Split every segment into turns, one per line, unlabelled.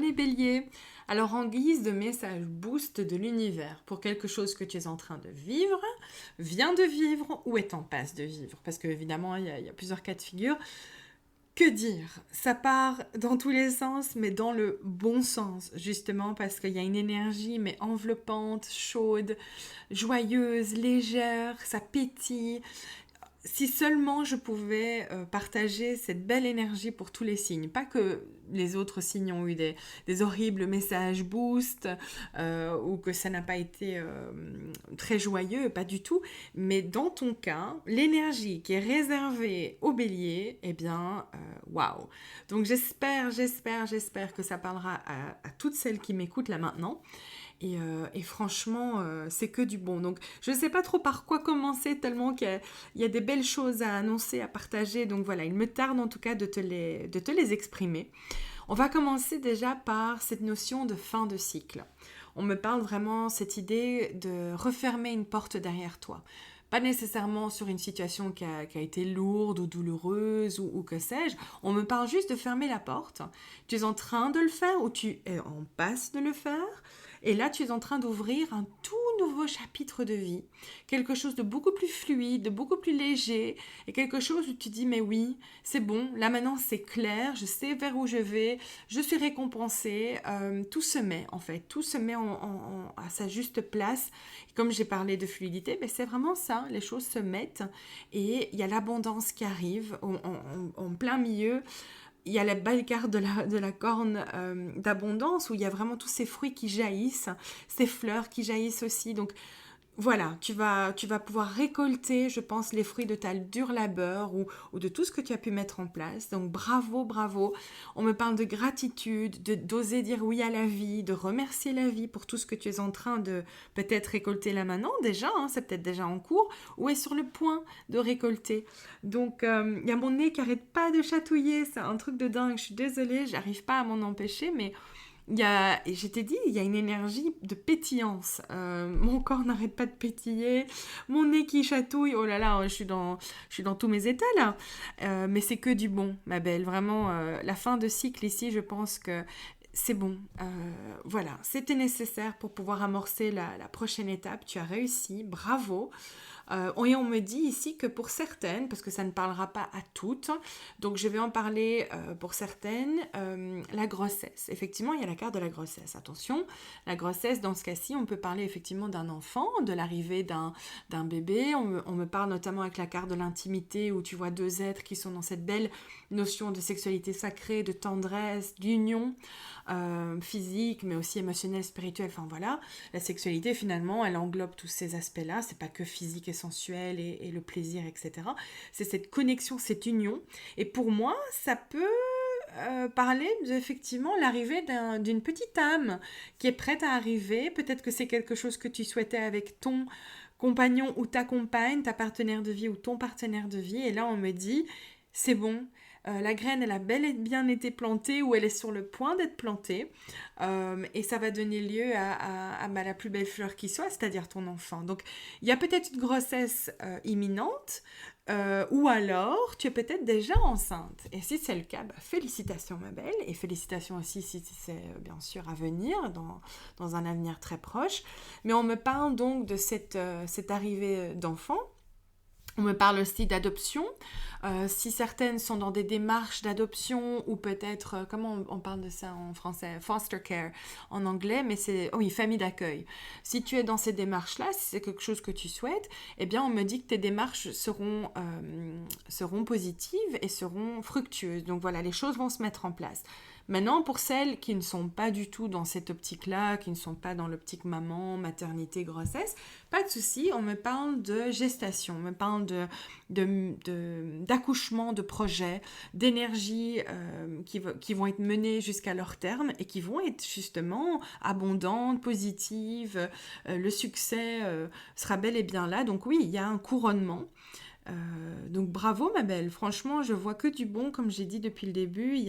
les béliers. Alors en guise de message boost de l'univers pour quelque chose que tu es en train de vivre, viens de vivre ou est en passe de vivre. Parce qu'évidemment, il y a plusieurs cas de figure. Que dire? Ça part dans tous les sens, mais dans le bon sens, justement, parce qu'il y a une énergie, mais enveloppante, chaude, joyeuse, légère, ça pétille. Si seulement je pouvais partager cette belle énergie pour tous les signes, pas que les autres signes ont eu des horribles messages boost ou que ça n'a pas été très joyeux, pas du tout, mais dans ton cas, l'énergie qui est réservée au bélier, eh bien, waouh. Donc j'espère que ça parlera à toutes celles qui m'écoutent là maintenant. Et franchement, c'est que du bon. Donc, je ne sais pas trop par quoi commencer, tellement qu'il y a des belles choses à annoncer, à partager. Donc voilà, il me tarde en tout cas de te les exprimer. On va commencer déjà par cette notion de fin de cycle. On me parle vraiment cette idée de refermer une porte derrière toi. Pas nécessairement sur une situation qui a été lourde ou douloureuse ou que sais-je. On me parle juste de fermer la porte. Tu es en train de le faire ou tu es en passe de le faire. Et là, tu es en train d'ouvrir un tout nouveau chapitre de vie. Quelque chose de beaucoup plus fluide, de beaucoup plus léger. Et quelque chose où tu dis, mais oui, c'est bon, là maintenant c'est clair, je sais vers où je vais, je suis récompensée. Tout se met en fait, tout se met à sa juste place. Et comme j'ai parlé de fluidité, ben c'est vraiment ça, les choses se mettent. Et il y a l'abondance qui arrive en plein milieu. Il y a la belle carte de la corne d'abondance où il y a vraiment tous ces fruits qui jaillissent, ces fleurs qui jaillissent aussi. Donc voilà, tu vas pouvoir récolter, je pense, les fruits de ta dur labeur ou de tout ce que tu as pu mettre en place. Donc bravo, bravo. On me parle de gratitude, d'oser dire oui à la vie, de remercier la vie pour tout ce que tu es en train de peut-être récolter là maintenant déjà, hein, c'est peut-être déjà en cours, ou est sur le point de récolter. Donc il y a mon nez qui arrête pas de chatouiller, c'est un truc de dingue, je suis désolée, j'arrive pas à m'en empêcher, mais je t'ai dit, il y a une énergie de pétillance. Mon corps n'arrête pas de pétiller, mon nez qui chatouille. Oh là là, je suis dans tous mes états là. Mais c'est que du bon, ma belle. Vraiment, la fin de cycle ici, je pense que c'est bon. Voilà, c'était nécessaire pour pouvoir amorcer la prochaine étape. Tu as réussi, bravo. Et on me dit ici que pour certaines, parce que ça ne parlera pas à toutes, donc je vais en parler pour certaines, la grossesse. Effectivement, il y a la carte de la grossesse. Attention, la grossesse, dans ce cas-ci, on peut parler effectivement d'un enfant, de l'arrivée d'un bébé. On me parle notamment avec la carte de l'intimité, où tu vois deux êtres qui sont dans cette belle notion de sexualité sacrée, de tendresse, d'union physique, mais aussi émotionnelle, spirituelle. Enfin voilà, la sexualité, finalement, elle englobe tous ces aspects-là. C'est pas que physique et sensuel et le plaisir, etc. C'est cette connexion, cette union. Et pour moi, ça peut parler effectivement l'arrivée d'une petite âme qui est prête à arriver. Peut-être que c'est quelque chose que tu souhaitais avec ton compagnon ou ta compagne, ta partenaire de vie ou ton partenaire de vie. Et là, on me dit, c'est bon. La graine, elle a bel et bien été plantée ou elle est sur le point d'être plantée et ça va donner lieu à la plus belle fleur qui soit, c'est-à-dire ton enfant. Donc, il y a peut-être une grossesse imminente ou alors tu es peut-être déjà enceinte. Et si c'est le cas, félicitations ma belle et félicitations aussi si c'est bien sûr à venir dans un avenir très proche. Mais on me parle donc de cette arrivée d'enfant. On me parle aussi d'adoption. Si certaines sont dans des démarches d'adoption ou peut-être, comment on parle de ça en français? Foster care en anglais, mais c'est, oui, famille d'accueil. Si tu es dans ces démarches-là, si c'est quelque chose que tu souhaites, eh bien on me dit que tes démarches seront positives et seront fructueuses. Donc voilà, les choses vont se mettre en place. Maintenant, pour celles qui ne sont pas du tout dans cette optique-là, qui ne sont pas dans l'optique maman, maternité, grossesse, pas de souci, on me parle de gestation, on me parle d'accouchement, de projets, d'énergie qui vont être menées jusqu'à leur terme et qui vont être justement abondantes, positives, le succès sera bel et bien là. Donc oui, il y a un couronnement. Donc bravo ma belle, franchement je vois que du bon comme j'ai dit depuis le début, il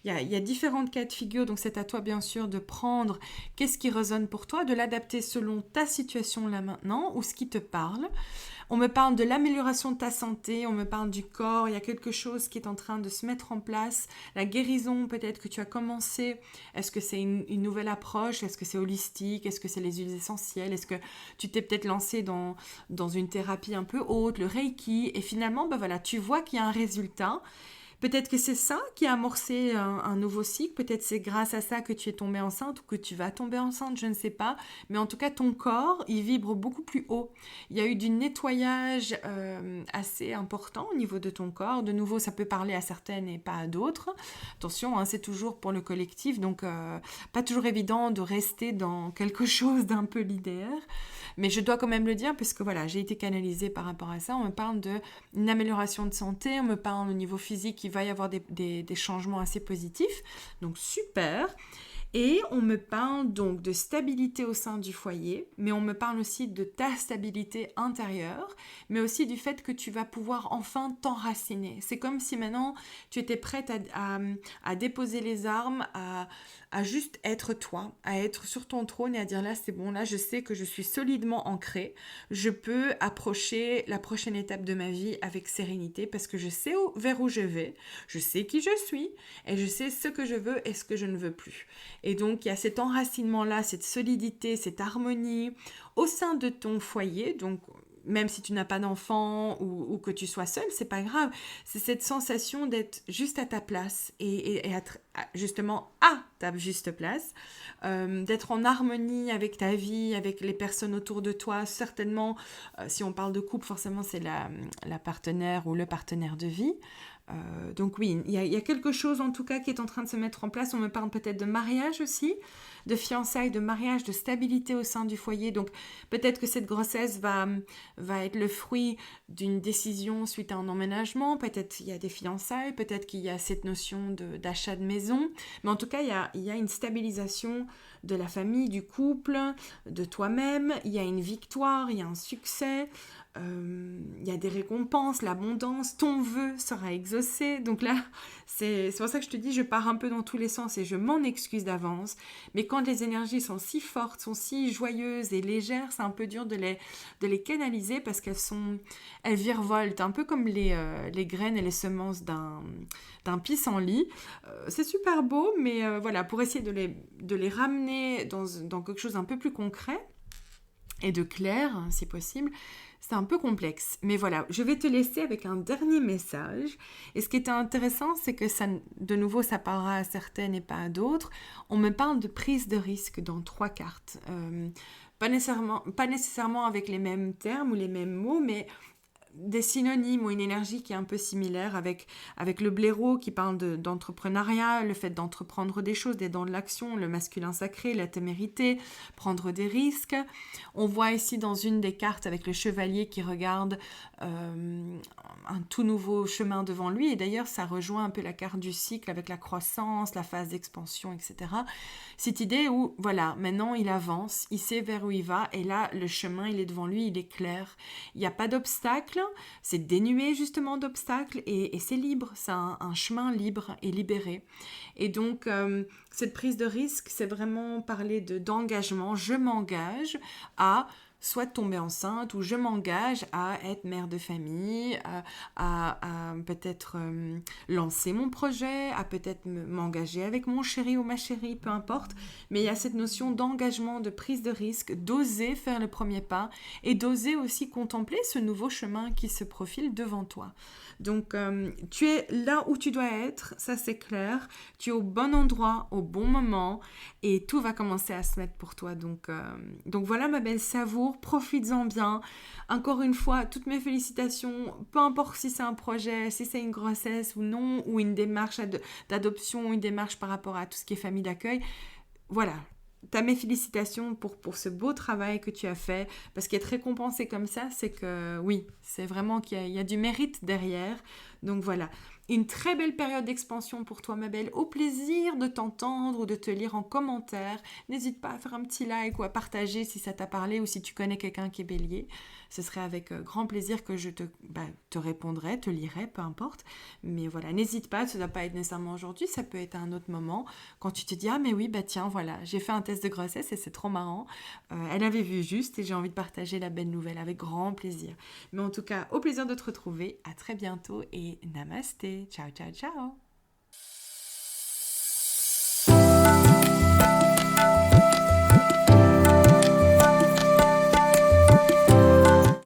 y a différentes cas de figure, donc c'est à toi bien sûr de prendre qu'est-ce qui résonne pour toi, de l'adapter selon ta situation là maintenant ou ce qui te parle. On me parle de l'amélioration de ta santé, on me parle du corps, il y a quelque chose qui est en train de se mettre en place. La guérison, peut-être que tu as commencé. Est-ce que c'est une nouvelle approche? Est-ce que c'est holistique? Est-ce que c'est les huiles essentielles? Est-ce que tu t'es peut-être lancé dans une thérapie un peu haute, le Reiki? Et finalement, voilà, tu vois qu'il y a un résultat. Peut-être que c'est ça qui a amorcé un nouveau cycle, peut-être c'est grâce à ça que tu es tombée enceinte ou que tu vas tomber enceinte, je ne sais pas. Mais en tout cas, ton corps, il vibre beaucoup plus haut. Il y a eu du nettoyage assez important au niveau de ton corps. De nouveau, ça peut parler à certaines et pas à d'autres. Attention, hein, c'est toujours pour le collectif, donc pas toujours évident de rester dans quelque chose d'un peu linéaire. Mais je dois quand même le dire, puisque voilà, j'ai été canalisée par rapport à ça. On me parle d'une amélioration de santé, on me parle au niveau physique qu'il va y avoir des changements assez positifs. Donc super. Et on me parle donc de stabilité au sein du foyer, mais on me parle aussi de ta stabilité intérieure, mais aussi du fait que tu vas pouvoir enfin t'enraciner. C'est comme si maintenant tu étais prête à déposer les armes, à juste être toi, à être sur ton trône et à dire là c'est bon, là je sais que je suis solidement ancrée, je peux approcher la prochaine étape de ma vie avec sérénité parce que je sais vers où je vais, je sais qui je suis et je sais ce que je veux et ce que je ne veux plus. Et donc, il y a cet enracinement-là, cette solidité, cette harmonie au sein de ton foyer. Donc, même si tu n'as pas d'enfant ou que tu sois seule, c'est pas grave. C'est cette sensation d'être juste à ta place et être justement à ta juste place, d'être en harmonie avec ta vie, avec les personnes autour de toi. Certainement, si on parle de couple, forcément, c'est la partenaire ou le partenaire de vie. Donc oui, il y a quelque chose en tout cas qui est en train de se mettre en place. On me parle peut-être de mariage aussi, de fiançailles, de mariage, de stabilité au sein du foyer. Donc peut-être que cette grossesse va être le fruit d'une décision suite à un emménagement. Peut-être qu'il y a des fiançailles, peut-être qu'il y a cette notion d'achat de maison. Mais en tout cas, il y a une stabilisation de la famille, du couple, de toi-même. Il y a une victoire, il y a un succès. Il y a des récompenses, l'abondance, ton vœu sera exaucé. Donc là, c'est pour ça que je te dis, je pars un peu dans tous les sens et je m'en excuse d'avance. Mais quand les énergies sont si fortes, sont si joyeuses et légères, c'est un peu dur de les canaliser parce elles virevoltent, un peu comme les graines et les semences d'un pissenlit. C'est super beau, mais voilà, pour essayer de les ramener dans quelque chose d'un peu plus concret et de clair, si possible, c'est un peu complexe. Mais voilà, je vais te laisser avec un dernier message. Et ce qui était intéressant, c'est que ça, de nouveau, ça parlera à certaines et pas à d'autres. On me parle de prise de risque dans 3 cartes. Pas nécessairement avec les mêmes termes ou les mêmes mots, mais des synonymes ou une énergie qui est un peu similaire avec le blaireau qui parle d'entrepreneuriat, le fait d'entreprendre des choses, d'être dans de l'action, le masculin sacré, la témérité, prendre des risques. On voit ici dans une des cartes avec le chevalier qui regarde un tout nouveau chemin devant lui, et d'ailleurs ça rejoint un peu la carte du cycle avec la croissance, la phase d'expansion, etc. Cette idée où, voilà, maintenant il avance, il sait vers où il va, et là le chemin il est devant lui, il est clair, il n'y a pas d'obstacle, c'est dénué justement d'obstacles et c'est libre, c'est un chemin libre et libéré. Et donc cette prise de risque, c'est vraiment parler d'engagement. Je m'engage à soit tomber enceinte ou je m'engage à être mère de famille, à peut-être lancer mon projet, à peut-être m'engager avec mon chéri ou ma chérie, peu importe. Mais il y a cette notion d'engagement, de prise de risque, d'oser faire le premier pas et d'oser aussi contempler ce nouveau chemin qui se profile devant toi. Donc tu es là où tu dois être, ça c'est clair, tu es au bon endroit, au bon moment et tout va commencer à se mettre pour toi. Donc voilà ma belle, savoure, profites-en bien. Encore une fois, toutes mes félicitations, peu importe si c'est un projet, si c'est une grossesse ou non, ou une démarche d'adoption, une démarche par rapport à tout ce qui est famille d'accueil. Voilà. T'as mes félicitations pour ce beau travail que tu as fait, parce qu'être récompensé comme ça, c'est que oui, C'est vraiment qu'il y a du mérite derrière. Donc voilà, une très belle période d'expansion pour toi, ma belle. Au plaisir de t'entendre ou de te lire en commentaire. N'hésite pas à faire un petit like ou à partager si ça t'a parlé ou si tu connais quelqu'un qui est bélier. Ce serait avec grand plaisir que je te répondrai, te lirai, peu importe. Mais voilà, n'hésite pas, ça ne doit pas être nécessairement aujourd'hui, ça peut être à un autre moment. Quand tu te dis, ah mais oui, bah tiens, voilà, j'ai fait un test de grossesse et c'est trop marrant. Elle avait vu juste et j'ai envie de partager la belle nouvelle avec grand plaisir. Mais en tout cas, au plaisir de te retrouver. À très bientôt et namasté. Ciao, ciao, ciao.